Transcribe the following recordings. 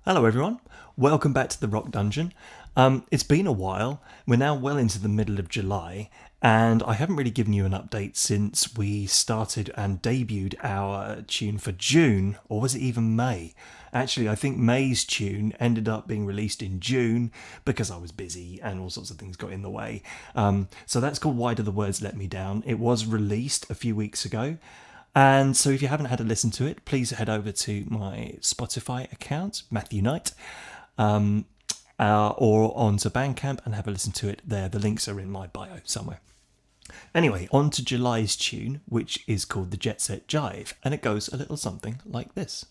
Hello everyone, welcome back to the Rock Dungeon. It's been a while, we're now well into the middle of July, and I haven't really given you an update since we started and debuted our tune for June, or was it even May? Actually, I think May's tune ended up being released in June because I was busy and all sorts of things got in the way. So that's called Why Do the Words Let Me Down. It was released a few weeks ago. And so if you haven't had a listen to it, please head over to my Spotify account, Matthew Knight, or onto Bandcamp and have a listen to it there. The links are in my bio somewhere. Anyway, on to July's tune, which is called the Jetset Jive, and it goes a little something like this.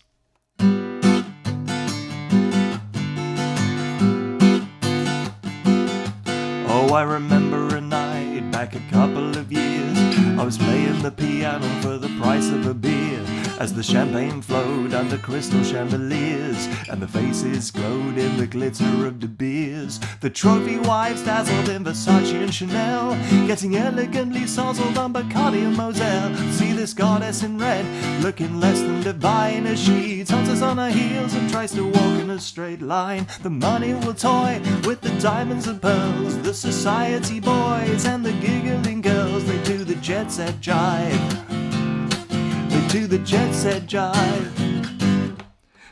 Oh, I remember a night back a couple of years. I was playing the piano for the price of a beer, as the champagne flowed under crystal chandeliers, and the faces glowed in the glitter of the beers. The trophy wives dazzled in Versace and Chanel, getting elegantly sozzled on Bacardi and Moselle. See this goddess in red, looking less than divine, as she totters on her heels and tries to walk in a straight line. The money will toy with the diamonds and pearls, the society boys and the giggling girls. They do the Jetset Jive. They do the Jetset Jive.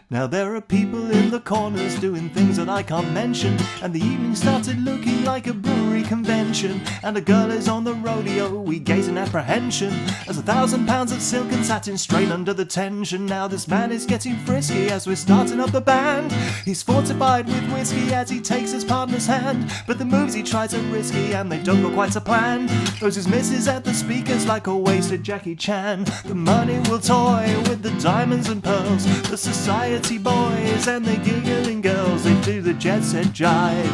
Now there are people in the corners doing things that I can't mention, and the evening started looking like a brewery convention, and a girl is on the rodeo. We gaze in apprehension as 1,000 pounds of silk and satin strain under the tension. Now this man is getting frisky as we're starting up the band. He's fortified with whiskey as he takes his partner's hand, but the moves he tries are risky and they don't go quite to plan. Throws his misses at the speakers like a wasted Jackie Chan. The money will toy with the diamonds and pearls, the society boys and the giggling girls. They do the Jetset Jive.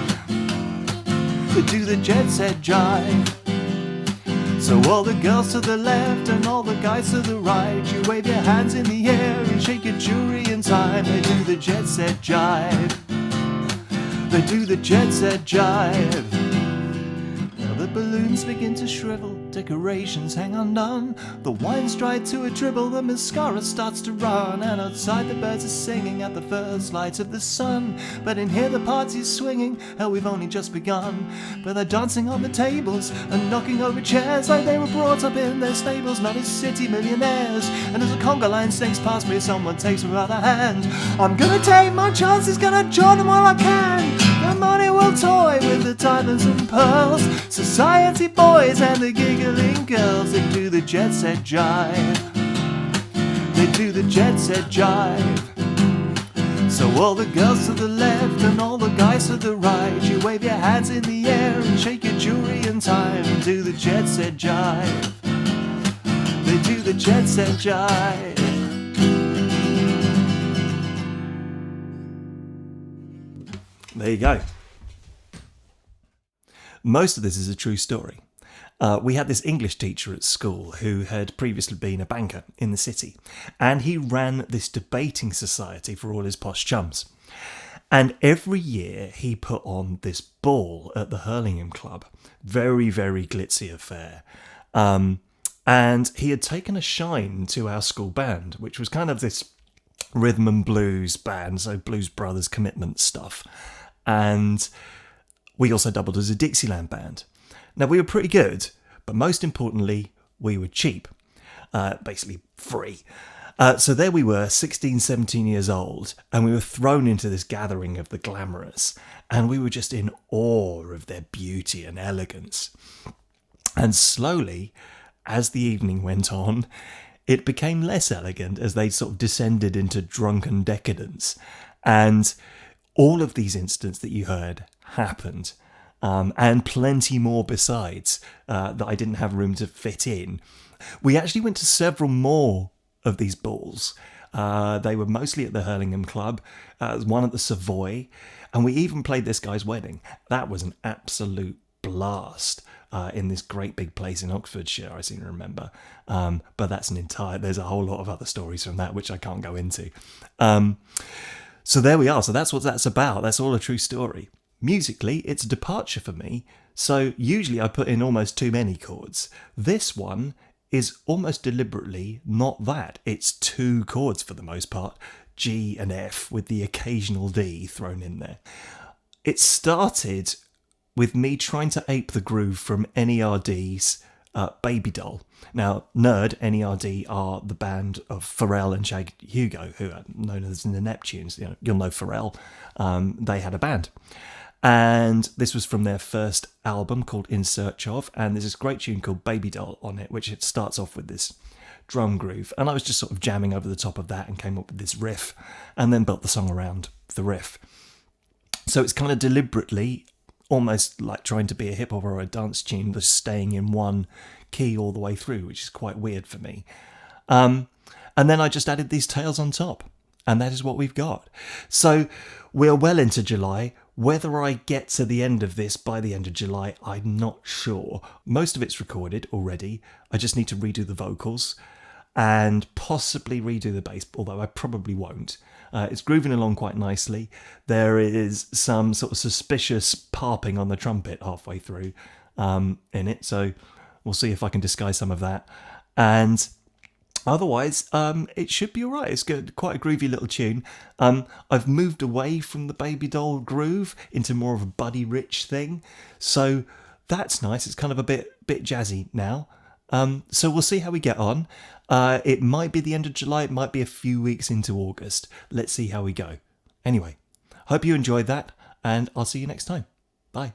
They do the Jetset Jive. So all the girls to the left and all the guys to the right, you wave your hands in the air and shake your jewelry in time. They do the Jetset Jive. They do the Jetset Jive. The balloons begin to shrivel, decorations hang undone, the wine's dried to a dribble, the mascara starts to run, and outside the birds are singing at the first light of the sun. But in here the party's swinging, hell, we've only just begun. But they're dancing on the tables and knocking over chairs like they were brought up in their stables, not as city millionaires. And as a conga line sings past me, someone takes me by the hand. I'm gonna take my chances, gonna join them while I can. The money will toy with the diamonds and pearls, society boys and the giggling girls. They do the Jetset Jive. They do the Jetset Jive. So all the girls to the left and all the guys to the right, you wave your hands in the air and shake your jewelry in time. And do the Jetset Jive. They do the Jetset Jive. There you go. Most of this is a true story. We had this English teacher at school who had previously been a banker in the city, and he ran this debating society for all his posh chums. And every year he put on this ball at the Hurlingham Club. Very, very glitzy affair. And he had taken a shine to our school band, which was kind of this rhythm and blues band, so Blues Brothers commitment stuff. And we also doubled as a Dixieland band. Now, we were pretty good, but most importantly, we were cheap. Basically free. So there we were, 16, 17 years old, and we were thrown into this gathering of the glamorous, and we were just in awe of their beauty and elegance. And slowly, as the evening went on, it became less elegant as they sort of descended into drunken decadence. And all of these incidents that you heard happened, and plenty more besides that I didn't have room to fit in. We actually went to several more of these balls. They were mostly at the Hurlingham Club, one at the Savoy, and we even played this guy's wedding. That was an absolute blast in this great big place in Oxfordshire, I seem to remember. But there's a whole lot of other stories from that which I can't go into. So there we are. So that's what that's about. That's all a true story. Musically, it's a departure for me. So usually I put in almost too many chords. This one is almost deliberately not that. It's 2 chords for the most part, G and F with the occasional D thrown in there. It started with me trying to ape the groove from NERD's Baby Doll. Now, Nerd, NERD, are the band of Pharrell and Shag Hugo, who are known as the Neptunes. You'll know Pharrell. They had a band. And this was from their first album called In Search Of, and there's this great tune called Baby Doll on it, which it starts off with this drum groove. And I was just sort of jamming over the top of that and came up with this riff, and then built the song around the riff. So it's kind of deliberately almost like trying to be a hip hop or a dance tune, just staying in one key all the way through, which is quite weird for me. And then I just added these tails on top, and that is what we've got. So we're well into July. Whether I get to the end of this by the end of July, I'm not sure. Most of it's recorded already. I just need to redo the vocals and possibly redo the bass, although I probably won't. It's grooving along quite nicely. There is some sort of suspicious parping on the trumpet halfway through in it, so we'll see if I can disguise some of that. And otherwise, it should be all right. It's good, quite a groovy little tune. I've moved away from the Baby Doll groove into more of a Buddy Rich thing, so that's nice. It's kind of a bit jazzy now. So we'll see how we get on. It might be the end of July. It might be a few weeks into August. Let's see how we go. Anyway, hope you enjoyed that, and I'll see you next time. Bye.